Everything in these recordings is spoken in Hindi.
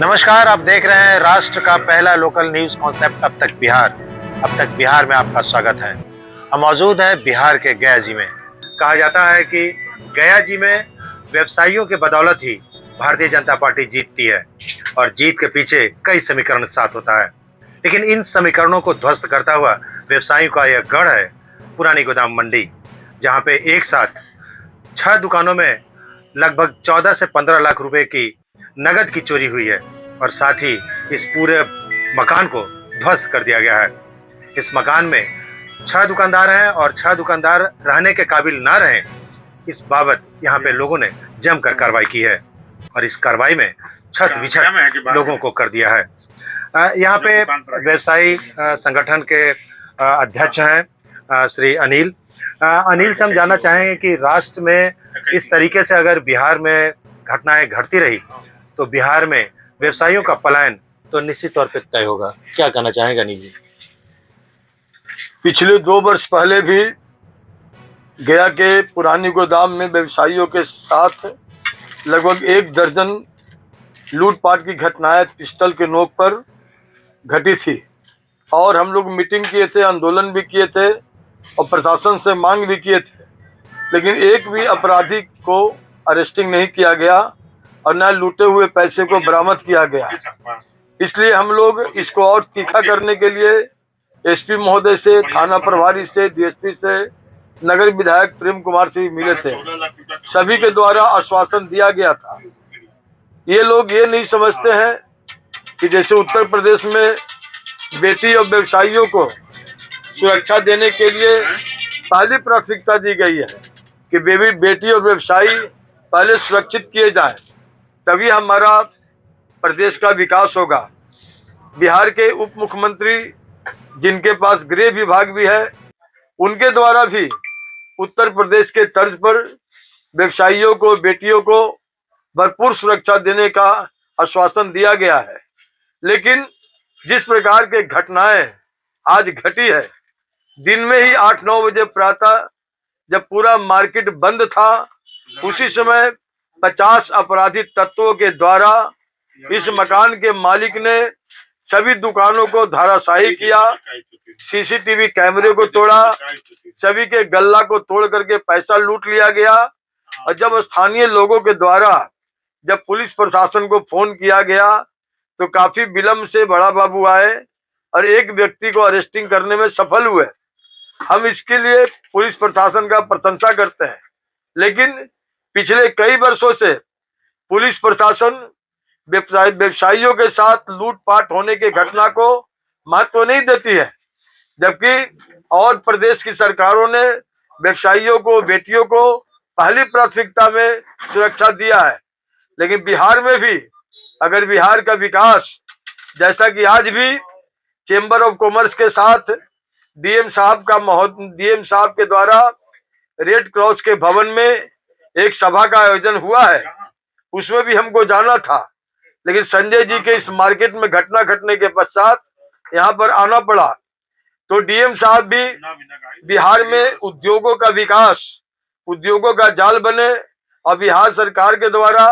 नमस्कार, आप देख रहे हैं राष्ट्र का पहला लोकल न्यूज कॉन्सेप्ट अब तक बिहार। अब तक बिहार में आपका स्वागत है। हम मौजूद हैं बिहार के गया जी में। कहा जाता है कि गया जी में व्यवसायियों के बदौलत ही भारतीय जनता पार्टी जीतती है और जीत के पीछे कई समीकरण साथ होता है। लेकिन इन समीकरणों को ध्वस्त करता हुआ व्यवसायियों का यह गढ़ है पुरानी गोदाम मंडी, जहाँ पे एक साथ 6 दुकानों में लगभग 14 से 15 लाख रुपए की नगद की चोरी हुई है और साथ ही इस पूरे मकान को ध्वस्त कर दिया गया है। इस मकान में 6 दुकानदार हैं और 6 दुकानदार रहने के काबिल ना रहें, इस बाबत यहाँ पे लोगों ने जमकर कार्रवाई की है और इस कार्रवाई में छत विछत लोगों को कर दिया है। यहाँ पे व्यवसायी संगठन के अध्यक्ष हैं श्री अनिल। अनिल से हम जानना चाहेंगे कि राष्ट्र में इस तरीके से अगर बिहार में घटनाएं घटती रही तो बिहार में व्यवसायियों का पलायन तो निश्चित तौर पे तय होगा। क्या कहना चाहेंगे अनिल जी? पिछले 2 वर्ष पहले भी गया के पुरानी गोदाम में व्यवसायियों के साथ लगभग 1 दर्जन लूटपाट की घटनाएं पिस्टल के नोक पर घटी थी और हम लोग मीटिंग किए थे, आंदोलन भी किए थे और प्रशासन से मांग भी किए थे, लेकिन एक भी अपराधी को अरेस्टिंग नहीं किया गया और न लूटे हुए पैसे को बरामद किया गया। इसलिए हम लोग इसको और तीखा करने के लिए एसपी महोदय से, थाना प्रभारी से, डीएसपी से, नगर विधायक प्रेम कुमार से भी मिले थे। सभी के द्वारा आश्वासन दिया गया था। ये लोग ये नहीं समझते हैं कि जैसे उत्तर प्रदेश में बेटी और व्यवसायियों को सुरक्षा देने के लिए पहली प्राथमिकता दी गई है कि बेटी और व्यवसायी पहले सुरक्षित किए जाएं, तभी हमारा प्रदेश का विकास होगा। बिहार के उप मुख्यमंत्री, जिनके पास गृह विभाग भी है, उनके द्वारा भी उत्तर प्रदेश के तर्ज पर व्यवसायियों को, बेटियों को भरपूर सुरक्षा देने का आश्वासन दिया गया है। लेकिन जिस प्रकार के घटनाएं आज घटी है, दिन में ही 8-9 बजे प्रातः जब पूरा मार्केट बंद था, उसी समय 50 अपराधी तत्वों के द्वारा इस मकान के मालिक ने सभी दुकानों को धराशायी किया, सीसीटीवी कैमरे को तोड़ा, सभी के गल्ला को तोड़ करके पैसा लूट लिया गया। और जब स्थानीय लोगों के द्वारा जब पुलिस प्रशासन को फोन किया गया तो काफी विलंब से बड़ा बाबू आए और एक व्यक्ति को अरेस्टिंग करने में सफल हुए। हम इसके लिए पुलिस प्रशासन का प्रशंसा करते हैं, लेकिन पिछले कई वर्षों से पुलिस प्रशासन व्यवसायियों के साथ लूटपाट होने के घटना को महत्व नहीं देती है, जबकि और प्रदेश की सरकारों ने व्यवसायियों को, बेटियों को पहली प्राथमिकता में सुरक्षा दिया है। लेकिन बिहार में भी अगर बिहार का विकास, जैसा कि आज भी चेंबर ऑफ कॉमर्स के साथ डीएम साहब के द्वारा रेड क्रॉस के भवन में एक सभा का आयोजन हुआ है, उसमें भी हमको जाना था, लेकिन संजय जी के इस मार्केट में घटना घटने के पश्चात यहाँ पर आना पड़ा। तो डीएम साहब भी बिहार में उद्योगों का विकास, उद्योगों का जाल बने और बिहार सरकार के द्वारा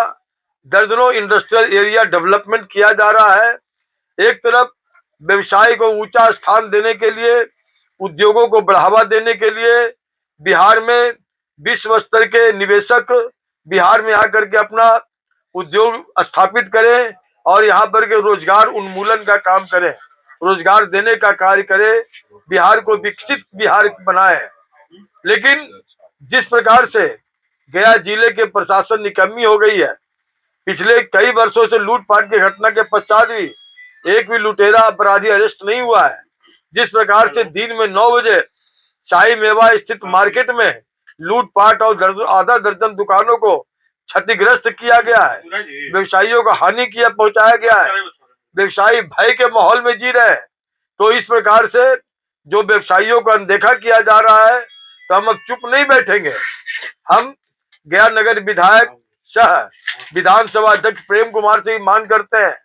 दर्जनों इंडस्ट्रियल एरिया डेवलपमेंट किया जा रहा है। एक तरफ व्यवसाय को ऊंचा स्थान देने के लिए, उद्योगों को बढ़ावा देने के लिए बिहार में विश्व स्तर के निवेशक बिहार में आकर के अपना उद्योग स्थापित करें और यहाँ पर के रोजगार उन्मूलन का काम करें, रोजगार देने का कार्य करें, बिहार को विकसित बिहार बनाए। लेकिन जिस प्रकार से गया जिले के प्रशासन निकम्मी हो गई है, पिछले कई वर्षों से लूटपाट की घटना के पश्चात भी एक भी लुटेरा अपराधी अरेस्ट नहीं हुआ है। जिस प्रकार से दिन में 9 बजे शाही मेवा स्थित मार्केट में लूटपाट और आधा दर्जन दुकानों को क्षतिग्रस्त किया गया है, व्यवसायियों को हानि किया पहुंचाया गया है, व्यवसायी भय के माहौल में जी रहे हैं। तो इस प्रकार से जो व्यवसायियों को अनदेखा किया जा रहा है, तो हम अब चुप नहीं बैठेंगे। हम गया नगर विधायक सह विधानसभा अध्यक्ष प्रेम कुमार से मांग करते हैं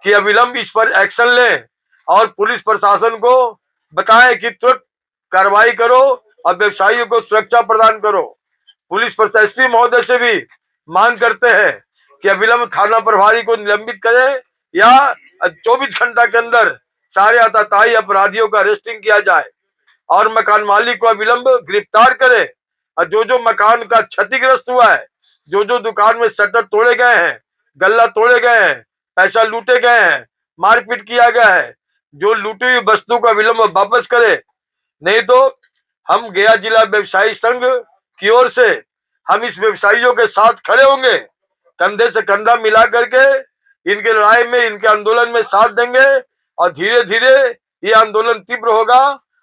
कि अविलंब इस पर एक्शन लें और पुलिस प्रशासन को बताएं कि तुरंत कार्रवाई करो और व्यवसायियों को सुरक्षा प्रदान करो। पुलिस प्रशासन महोदय से भी मांग करते हैं कि अविलंब थाना प्रभारी को निलंबित करें या 24 घंटा के अंदर सारे आताताई अपराधियों का अरेस्टिंग किया जाए और मकान मालिक को अविलंब गिरफ्तार करे। और जो मकान का क्षतिग्रस्त हुआ है, जो दुकान में शटर तोड़े गए हैं, गल्ला तोड़े गए हैं, पैसा लूटे गए हैं, मारपीट किया गया है, जो लूटी हुई वस्तु का विलंब वापस करे। नहीं तो हम गया जिला व्यवसायी संघ की ओर से हम इस व्यवसायियों के साथ खड़े होंगे, कंधे से कंधा मिला करके इनके लड़ाई में, इनके आंदोलन में साथ देंगे और धीरे धीरे ये आंदोलन तीव्र होगा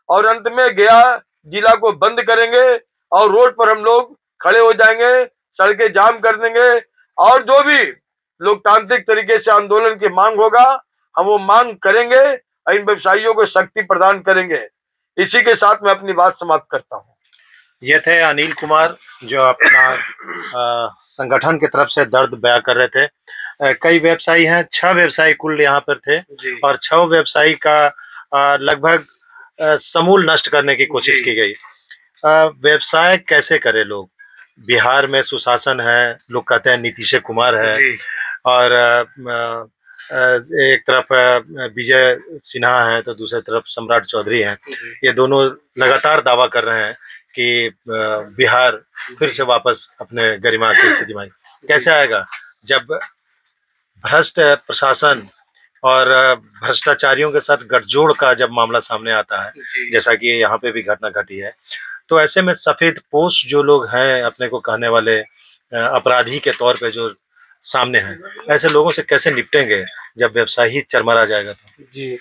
और अंत में गया जिला को बंद करेंगे और रोड पर हम लोग खड़े हो जाएंगे, सड़कें जाम कर देंगे और जो भी लोकतांत्रिक तरीके से आंदोलन की मांग होगा हम वो मांग करेंगे और इन व्यवसायियों को शक्ति प्रदान करेंगे। इसी के साथ मैं अपनी बात समाप्त करता हूँ। ये थे अनिल कुमार जो अपना संगठन की तरफ से दर्द बयां कर रहे थे। कई व्यवसायी हैं, 6 व्यवसायी कुल यहाँ पर थे और 6 व्यवसायी का लगभग समूल नष्ट करने की कोशिश की गई। व्यवसाय कैसे करे लोग? बिहार में सुशासन है, लोग कहते हैं नीतीश कुमार है और एक तरफ विजय सिन्हा है तो दूसरी तरफ सम्राट चौधरी हैं। ये दोनों लगातार दावा कर रहे हैं कि बिहार फिर से वापस अपने गरिमा की स्थिति में। कैसे आएगा जब भ्रष्ट प्रशासन और भ्रष्टाचारियों के साथ गठजोड़ का जब मामला सामने आता है, जैसा कि यहाँ पे भी घटना घटी है, तो ऐसे में सफेद पोश जो लोग हैं अपने को कहने वाले अपराधी के तौर पे जो सामने हैं, ऐसे लोगों से कैसे निपटेंगे जब व्यवसाय ही चरमरा जाएगा? तो जी,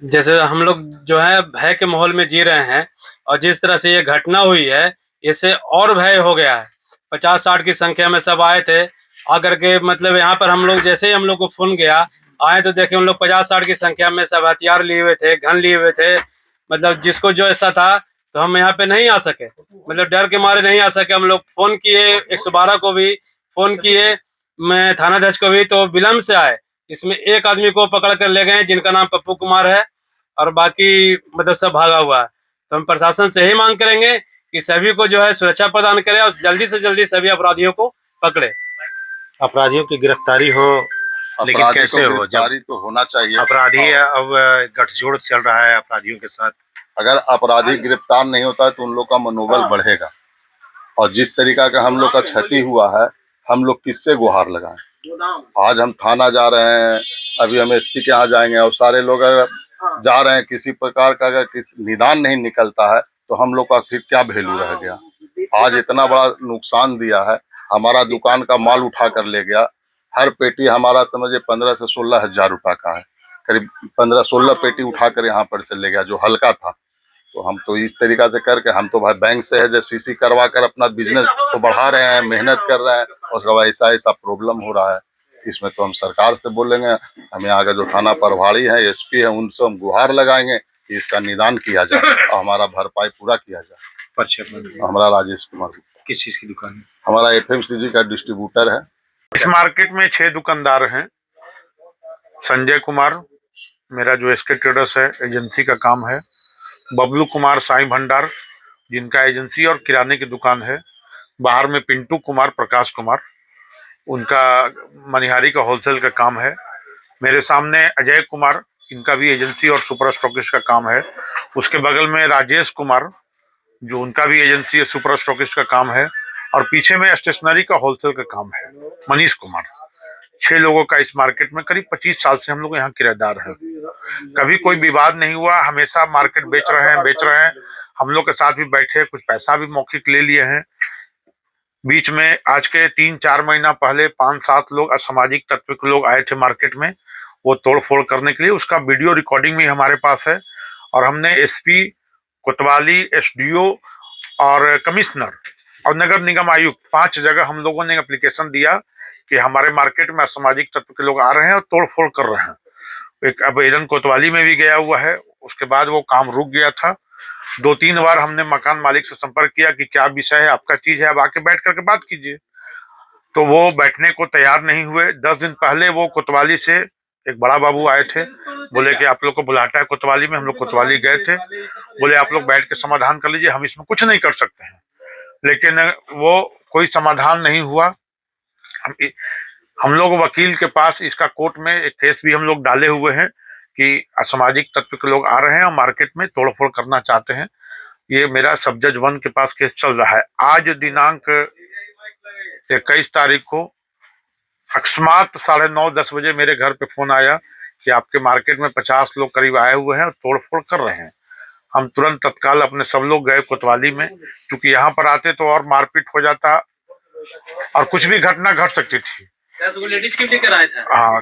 जैसे हम लोग जो है भय के माहौल में जी रहे हैं और जिस तरह से ये घटना हुई है इससे और भय हो गया है। 50-60 की संख्या में सब आए थे, आकर के मतलब यहाँ पर हम लोग जैसे ही हम लोग को फोन गया आए तो देखे उन लोग 50-60 की संख्या में सब हथियार लिए हुए थे, गन लिए हुए थे। मतलब जिसको जो ऐसा था तो हम यहाँ पे नहीं आ सके, मतलब डर के मारे नहीं आ सके। हम लोग फोन किए 112 को भी फोन किए, मैं थानाध्यक्ष को भी, तो विलम्ब से आए। इसमें एक आदमी को पकड़ कर ले गए जिनका नाम पप्पू कुमार है और बाकी मतलब सब भागा हुआ है। तो हम प्रशासन से ही मांग करेंगे कि सभी को जो है सुरक्षा प्रदान करे और जल्दी से जल्दी सभी अपराधियों को पकड़े। अपराधियों की गिरफ्तारी हो, लेकिन कैसे हो? गिरफ्तारी तो होना चाहिए। अपराधी अब गठजोड़ चल रहा है अपराधियों के साथ। अगर अपराधी गिरफ्तार नहीं होता है तो उन लोग का मनोबल बढ़ेगा। और जिस तरीका का हम लोग का क्षति हुआ है, हम लोग किससे गुहार लगाएं? आज हम थाना जा रहे हैं, अभी हम एसपी के यहाँ जाएंगे और सारे लोग अगर जा रहे हैं, किसी प्रकार का अगर निदान नहीं निकलता है तो हम लोग का फिर क्या वैल्यू रह गया? आज इतना बड़ा नुकसान दिया है, हमारा दुकान का माल उठा कर ले गया। हर पेटी हमारा समझे 15 से 16 हजार रुपये का है, करीब 15-16 पेटी उठाकर यहाँ पर चले गया जो हल्का था। तो हम तो इस तरीका से करके, हम तो भाई बैंक से है जो सीसी करवा कर अपना बिजनेस तो बढ़ा रहे हैं, मेहनत कर रहे हैं, और ऐसा ऐसा प्रॉब्लम हो रहा है। इसमें तो हम सरकार से बोलेंगे, हमें आगे जो थाना प्रभारी है, एसपी है, उनसे हम गुहार लगाएंगे कि इसका निदान किया जाए और हमारा भरपाई पूरा किया जाए। हमारा राजेश कुमार। किस चीज की दुकान है? हमारा एफएमसीजी का डिस्ट्रीब्यूटर है। इस मार्केट में 6 दुकानदार हैं। संजय कुमार, मेरा जो एसके ट्रेडर्स है एजेंसी का काम है। बबलू कुमार साईं भंडार, जिनका एजेंसी और किराने की दुकान है। बाहर में पिंटू कुमार, प्रकाश कुमार, उनका मनिहारी का होलसेल का काम है। मेरे सामने अजय कुमार, इनका भी एजेंसी और सुपर स्टॉकिस्ट का काम है। उसके बगल में राजेश कुमार, जो उनका भी एजेंसी है, सुपर स्टॉकिस्ट का काम है। और पीछे में स्टेशनरी का होलसेल का काम है मनीष कुमार। 6 लोगों का इस मार्केट में, करीब 25 साल से हम लोग यहाँ किराएदार हैं। कभी कोई विवाद नहीं हुआ, हमेशा मार्केट बेच रहे हैं। हम लोग के साथ भी बैठे, कुछ पैसा भी मौखिक ले लिए हैं। बीच में आज के 3-4 महीना पहले 5-7 लोग असामाजिक तत्व के लोग आए थे मार्केट में, वो तोड़फोड़ करने के लिए। उसका वीडियो रिकॉर्डिंग भी हमारे पास है और हमने एसपी, कोतवाली, एसडीओ और कमिश्नर और नगर निगम आयुक्त 5 जगह हम लोगों ने एप्लीकेशन दिया कि हमारे मार्केट में असामाजिक तत्व के लोग आ रहे हैं और तोड़फोड़ कर रहे हैं। एक आवेदन कोतवाली में भी गया हुआ है, उसके बाद वो काम रुक गया था। 2-3 बार हमने मकान मालिक से संपर्क किया कि क्या विषय है, आपका चीज है, अब आके बैठ करके बात कीजिए। तो वो बैठने को तैयार नहीं हुए। 10 दिन पहले वो कोतवाली से एक बड़ा बाबू आए थे, बोले कि आप लोग को बुलाता है कोतवाली में। हम लोग कोतवाली गए थे, बोले आप लोग बैठ के समाधान कर लीजिए, हम इसमें कुछ नहीं कर सकते हैं। लेकिन वो कोई समाधान नहीं हुआ। हम लोग वकील के पास इसका कोर्ट में एक केस भी हम लोग डाले हुए हैं कि असामाजिक तत्व के लोग आ रहे हैं और मार्केट में तोड़फोड़ करना चाहते हैं। ये मेरा सब जज 1 के पास केस चल रहा है। आज दिनांक 21 तारीख को अकस्मात 9:30-10 बजे मेरे घर पे फोन आया कि आपके मार्केट में 50 लोग करीब आए हुए हैं और तोड़फोड़ कर रहे हैं। हम तुरंत तत्काल अपने सब लोग गए कोतवाली में, क्योंकि यहाँ पर आते तो और मारपीट हो जाता और कुछ भी घटना घट सकती थी। लेडीज क्यों लेकर आए थे? हाँ,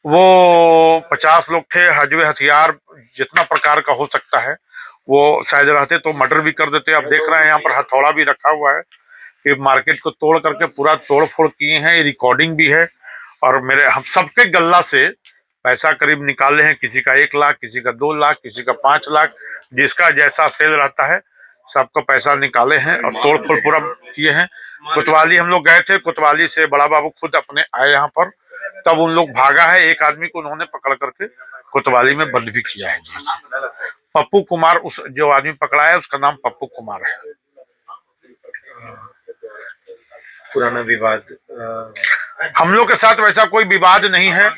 वो 50 लोग थे, हजवे हथियार जितना प्रकार का हो सकता है वो शायद रहते तो मर्डर भी कर देते। अब देख रहे हैं यहाँ पर हथौड़ा भी रखा हुआ है। ये मार्केट को तोड़ करके पूरा तोड़ फोड़ किए हैं। ये रिकॉर्डिंग भी है और मेरे हम सबके गल्ला से पैसा करीब निकाले हैं। किसी का 1 लाख, किसी का 2 लाख, किसी का 5 लाख, जिसका जैसा सेल रहता है सबका पैसा निकाले हैं और तोड़ फोड़ पूरा किए हैं। कोतवाली हम लोग गए थे, कोतवाली से बड़ा बाबू खुद अपने आए यहाँ पर, तब उन लोग भागा है। एक आदमी को उन्होंने पकड़ करके कोतवाली में बंद भी किया है। पप्पू कुमार, उस जो आदमी पकड़ा है उसका नाम पप्पू कुमार है। पुराना विवाद हम लोग के साथ वैसा कोई विवाद नहीं है।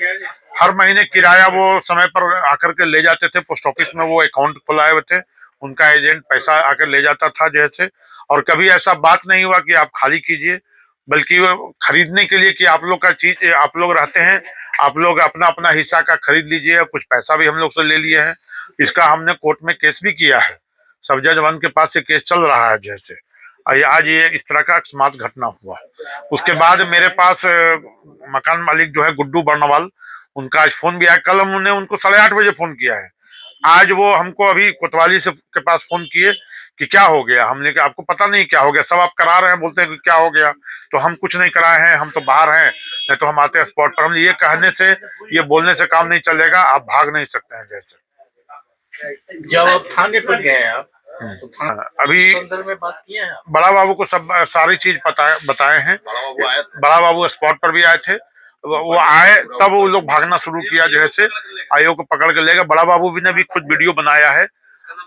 हर महीने किराया वो समय पर आकर के ले जाते थे। पोस्ट ऑफिस में वो अकाउंट खुलाए हुए थे, उनका एजेंट पैसा आकर ले जाता था जैसे। और कभी ऐसा बात नहीं हुआ कि आप खाली कीजिए, बल्कि वो खरीदने के लिए कि आप लोग का चीज आप लोग रहते हैं, आप लोग अपना अपना हिस्सा का खरीद लीजिए। कुछ पैसा भी हम लोग से ले लिए हैं। इसका हमने कोर्ट में केस भी किया है। सब जज 1 के पास से केस चल रहा है जैसे। आज ये इस तरह का अकस्मात घटना हुआ। उसके बाद मेरे पास मकान मालिक जो है गुड्डू बर्नवाल, उनका आज फोन भी आया। कल हमने उनको 8:30 बजे फोन किया है। आज वो हमको अभी कोतवाली से के पास फोन किए कि क्या हो गया। हमने कहा आपको पता नहीं क्या हो गया, सब आप करा रहे हैं, बोलते हैं कि क्या हो गया। तो हम कुछ नहीं कराए हैं, हम तो बाहर हैं, नहीं तो हम आते हैं स्पॉट पर। हम ये कहने से, ये बोलने से काम नहीं चलेगा, आप भाग नहीं सकते हैं जैसे। जब आप थाने पर गए आप तो थाने अभी संदर्भ में बात किए हैं? बड़ा बाबू को सब सारी चीज बताए हैं। बड़ा बाबू स्पॉट पर भी आए थे। वो आए तब वो लोग भागना शुरू किया जैसे। आयोग को पकड़ के ले गए। बड़ा बाबू भी ने भी खुद वीडियो बनाया है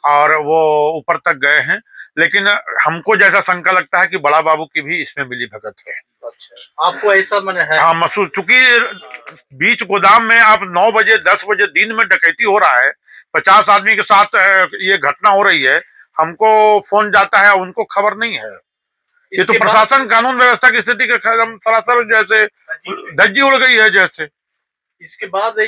और वो ऊपर तक गए हैं। लेकिन हमको जैसा शंका लगता है कि बड़ा बाबू की भी इसमें मिली भगत है। आपको ऐसा मन है? हाँ, महसूस, चूंकि बीच गोदाम में आप 9 बजे 10 बजे दिन में डकैती हो रहा है, 50 आदमी के साथ ये घटना हो रही है, हमको फोन जाता है, उनको खबर नहीं है। ये तो प्रशासन कानून व्यवस्था की स्थिति के सरासर जैसे धज्जी उड़ गई है जैसे। इसके बाद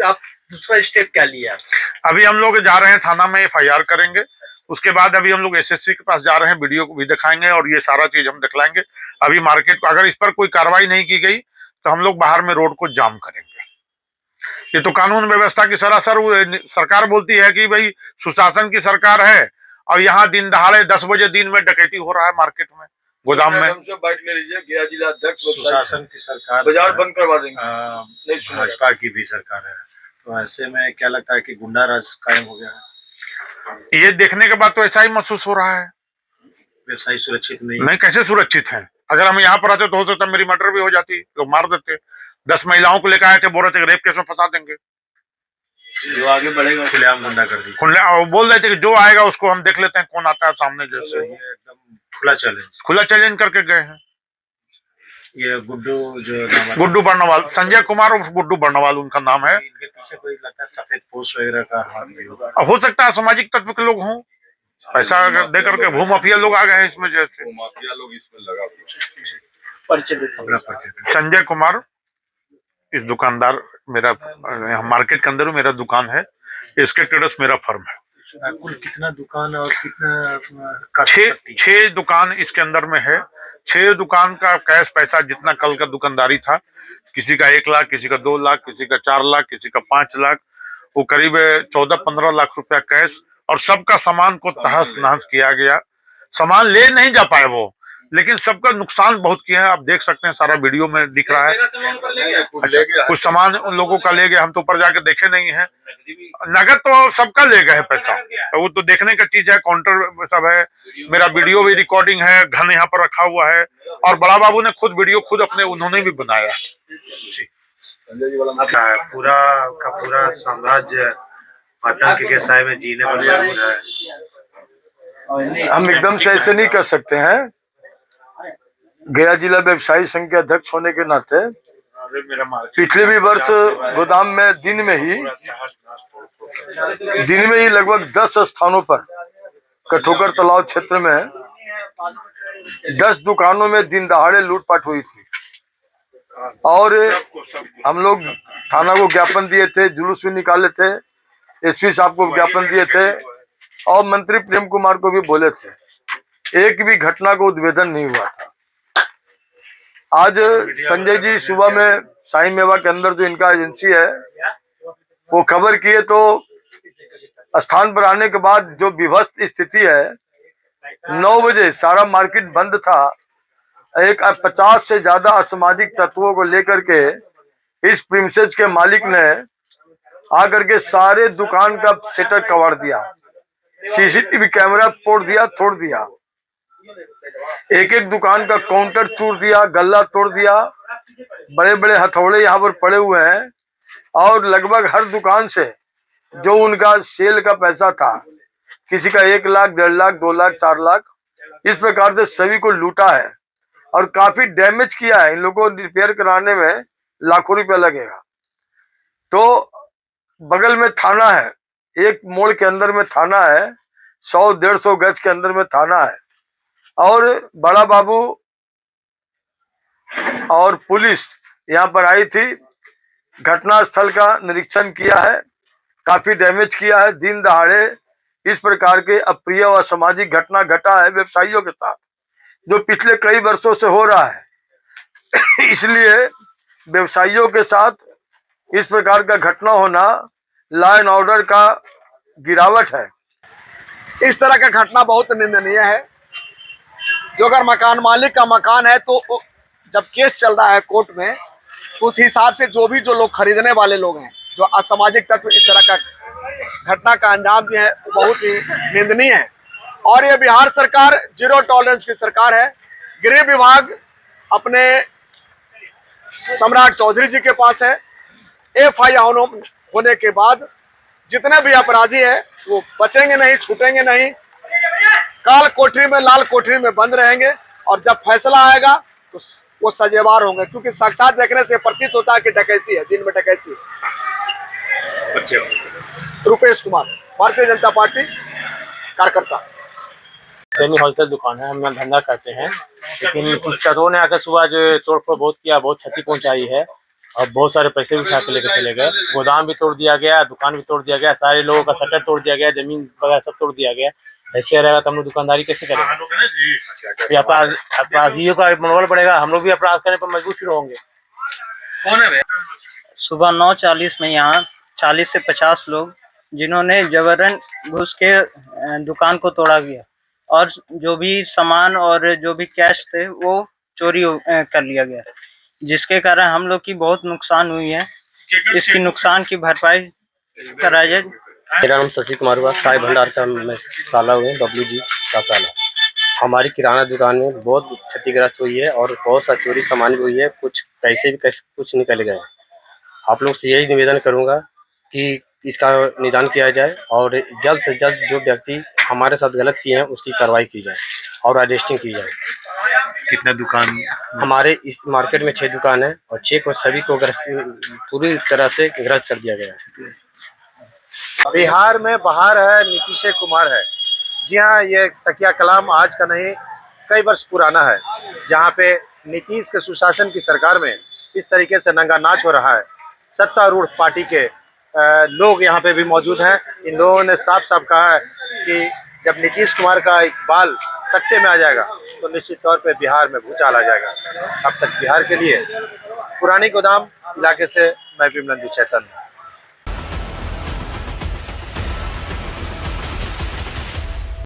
आप दूसरा स्टेप क्या लिया? अभी हम लोग जा रहे हैं थाना में, FIR करेंगे। उसके बाद अभी हम लोग SSP के पास जा रहे हैं, वीडियो को भी दिखाएंगे और ये सारा चीज हम दिखलाएंगे। अभी मार्केट को अगर इस पर कोई कार्रवाई नहीं की गई तो हम लोग बाहर में रोड को जाम करेंगे। ये तो कानून व्यवस्था की सरासर सरकार बोलती है कि भाई सुशासन की सरकार है, और यहाँ दिन दहाड़े 10 बजे दिन में डकैती हो रहा है मार्केट में, गोदाम में। बाइट ले लीजिए। गया जिला अध्यक्ष सुशासन की सरकार, बाजार बंद करवा देंगे। भाजपा की भी सरकार है, तो ऐसे में क्या लगता है कि गुंडा राज कायम हो गया है? ये देखने के बाद तो ऐसा ही महसूस हो रहा है। व्यवसायी सुरक्षित नहीं? नहीं, कैसे सुरक्षित है? अगर हम यहाँ पर आते तो हो सकता मेरी मर्डर भी हो जाती, लोग मार देते। 10 महिलाओं को लेकर आए थे, बोल रहे थे रेप केस में फंसा देंगे। जो आगे बढ़ेगा खुलेआम गुंडा कर दी। बोल रहे थे कि जो आएगा उसको हम देख लेते हैं कौन आता है सामने जैसे। ये एकदम खुला चैलेंज करके गए हैं। ये गुड्डू बर्नवाल, संजय कुमार और गुड्डू बर्नवाल उनका नाम है। इनके पीछे कोई लगता है सफेद पोस्ट वगैरह का हाथ भी होगा? हो सकता है सामाजिक तत्व के लोग हों, पैसा दे करके भू माफिया लोग आ गए हैं इसमें जैसे। माफिया लोग इसमें लगा। संजय कुमार, इस दुकानदार, मेरा मार्केट के अंदर मेरा दुकान है, इसके ट्रेडर्स मेरा फर्म है। कुल कितना दुकान और कितना 6 दुकान इसके अंदर में है। 6 दुकान का कैश पैसा जितना कल का दुकानदारी था, किसी का 1 लाख, किसी का 2 लाख, किसी का 4 लाख, किसी का 5 लाख, वो करीब 14-15 लाख रुपया कैश, और सबका सामान को तहस नहस किया गया। सामान ले नहीं जा पाए वो, लेकिन सबका नुकसान बहुत किया है। आप देख सकते हैं, सारा वीडियो में दिख रहा है। अच्छा, कुछ सामान उन लोगों का ले गए, हम तो ऊपर जाके देखे नहीं है। नगद तो सबका ले गए पैसा, वो तो देखने का चीज है। काउंटर सब है, मेरा वीडियो भी रिकॉर्डिंग है, घन यहाँ पर रखा हुआ है। और बड़ा बाबू ने खुद वीडियो खुद अपने उन्होंने भी बनाया। पूरा का पूरा साम्राज्य आतंक के साए में जीने पर मजबूर है। हम एकदम से ऐसे नहीं कर सकते हैं। गया जिला व्यवसायी संघ के अध्यक्ष होने के नाते पिछले भी वर्ष गोदाम में दिन में ही लगभग 10 स्थानों पर कठोकर तालाब क्षेत्र में 10 दुकानों में दिन दहाड़े लूटपाट हुई थी और हम लोग थाना को ज्ञापन दिए थे, जुलूस भी निकाले थे, एसपी साहब को ज्ञापन दिए थे और मंत्री प्रेम कुमार को भी बोले थे। एक भी घटना को उद्भेदन नहीं हुआ था। आज संजय जी सुबह में साई मेवा के अंदर जो इनका एजेंसी है वो खबर किए तो स्थान पर आने के बाद जो विभत्स स्थिति है, 9 बजे सारा मार्केट बंद था। एक 50 से ज्यादा असामाजिक तत्वों को लेकर के इस प्रीमिसेस के मालिक ने आकर के सारे दुकान का शटर कवर दिया, सीसीटीवी कैमरा तोड़ दिया, एक दुकान का काउंटर तोड़ दिया, गल्ला तोड़ दिया, बड़े बड़े हथौड़े यहाँ पर पड़े हुए हैं और लगभग हर दुकान से जो उनका सेल का पैसा था, किसी का 1 लाख, 1.5 लाख, 2 लाख, 4 लाख, इस प्रकार से सभी को लूटा है और काफी डैमेज किया है। इन लोगों को रिपेयर कराने में लाखों रुपया लगेगा। तो बगल में थाना है, एक मोड़ के अंदर में थाना है, 100-150 गज के अंदर में थाना है और बड़ा बाबू और पुलिस यहाँ पर आई थी, घटना स्थल का निरीक्षण किया है, काफी डैमेज किया है। दिन दहाड़े इस प्रकार के अप्रिय और असामाजिक घटना घटा है व्यवसायियों के साथ, जो पिछले कई वर्षों से हो रहा है। इसलिए व्यवसायियों के साथ इस प्रकार का घटना होना लॉ एंड ऑर्डर का गिरावट है। इस तरह का घटना बहुत निंदनीय है। जो अगर मकान मालिक का मकान है तो जब केस चल रहा है कोर्ट में, तो उस हिसाब से जो लोग खरीदने वाले लोग हैं, जो असामाजिक तत्व इस तरह का घटना का अंजाम दिए हैं, वो बहुत ही निंदनीय है। और ये बिहार सरकार जीरो टॉलरेंस की सरकार है। गृह विभाग अपने सम्राट चौधरी जी के पास है। FIR होने के बाद जितने भी अपराधी है वो बचेंगे नहीं, छूटेंगे नहीं, काल कोठरी में, लाल कोठरी में बंद रहेंगे और जब फैसला आएगा तो वो सजेवार होंगे, क्योंकि साक्षात देखने से प्रतीत होता है कि डकैती है, दिन में डकैती है। रुपेश कुमार, भारतीय जनता पार्टी कार्यकर्ता। सेमी होलसेल दुकान है, हम यहाँ धंधा करते हैं, लेकिन कुछ चोरों ने आकर सुबह जो तोड़फोड़ बहुत किया, बहुत क्षति पहुंचाई है और बहुत सारे पैसे भी उठा के लेकर चले गए। गोदाम भी तोड़ दिया गया, दुकान भी तोड़ दिया गया, सारे लोगों का शटर तोड़ दिया गया, जमीन वगैरह सब तोड़ दिया गया। ऐसे रहेगा तो हम लोग दुकानदारी कैसे करेंगे? अपराधियों का मनोबल बढ़ेगा, हम लोग भी अपराध करने पर मजबूर फिर होंगे। सुबह 9:40 में यहाँ 40 से 50 लोग, जिन्होंने जबरन घुस के दुकान को तोड़ा गया और जो भी सामान और जो भी कैश थे वो चोरी कर लिया गया, जिसके कारण हम लोग की बहुत नुकसान हुई है। इसकी नुकसान की भरपाई कराई जाए। मेरा नाम शशि कुमार हुआ, साई भंडार का मैं साला हुए, बबलू जी का साला। हमारी किराना दुकान में बहुत क्षतिग्रस्त हुई है और बहुत सा चोरी सामान भी हुई है, कुछ पैसे भी कुछ निकल गए। आप लोग से यही निवेदन करूंगा कि इसका निदान किया जाए और जल्द से जल्द जो व्यक्ति हमारे साथ गलत किए हैं उसकी कार्रवाई की जाए और अरेस्टिंग की जाए। कितने दुकान? हमारे इस मार्केट में 6 दुकान है और 6 को सभी को पूरी तरह से ग्रस्त कर दिया गया है। बिहार में बहार है, नीतीश कुमार है। जी हाँ, ये तकिया कलाम आज का नहीं, कई वर्ष पुराना है, जहाँ पे नीतीश के सुशासन की सरकार में इस तरीके से नंगा नाच हो रहा है। सत्तारूढ़ पार्टी के लोग यहाँ पे भी मौजूद हैं। इन लोगों ने साफ साफ कहा है कि जब नीतीश कुमार का एक बाल सत्ते में आ जाएगा तो निश्चित तौर पे बिहार में भूचाल आ जाएगा। अब तक बिहार के लिए पुरानी गोदाम इलाके से मैं विमलेंदु चैतन्य।